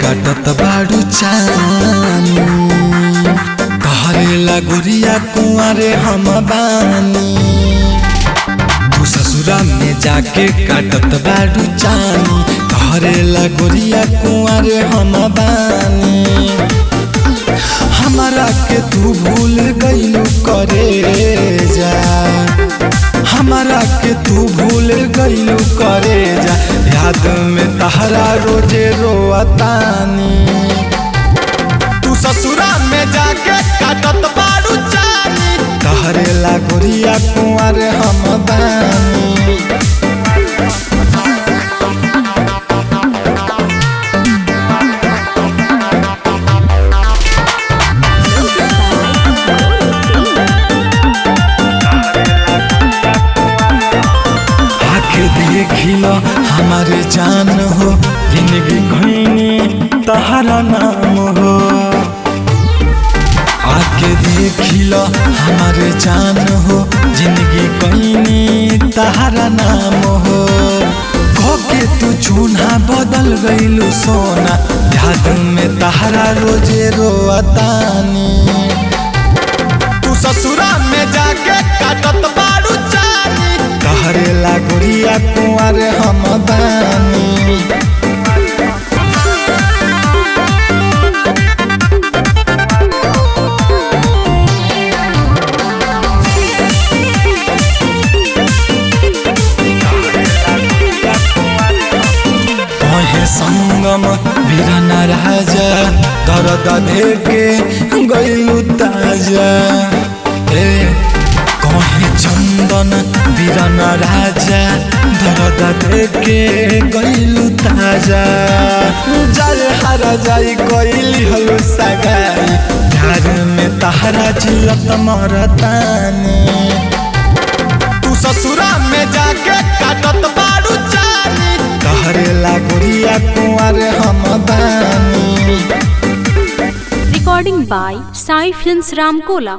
काटत बाड़ू चानी कहरेला गुरिया कुंवारे हम बानी तू ससुरा में जाके काटत बाड़ू चानी कहरेला गुरिया कुंवारे हम बानी हमारा के तू भूल गइलू करे जा हमारा के तू भूल गइलू करे जा याद में तहरा रोजे रोतानी तू ससुरा में जाके काटत बाड़ू चानी कहरेला गुरिया कुंवारे हम बानी देखिलो हमारे जान हो जिंदगी कहनी तहरा नाम हो आके देखिलो हमारे जान हो जिंदगी कहनी तहरा नाम हो के तू चूल्हा बदल गइलू सोना याद में तहरा रोजे रोतानी तू ससुरा में जाके काटत बाड़ू चानी कहरेला गुरिया कुंवारे हम बानी कहे संगम वीरन राजा दर्द देके गइलू ताजा कहे चंदन वीरन राजा दर्द देके गइलू ताजा जाए हरा जाई कइली हलू सगाई घर में तहरा जियत मरतानी तू ससुरा में जाके काटत बाड़ू चानी कहरेला गुरिया कुंवारे हम बानी। Recording by Sai Films Ramkola।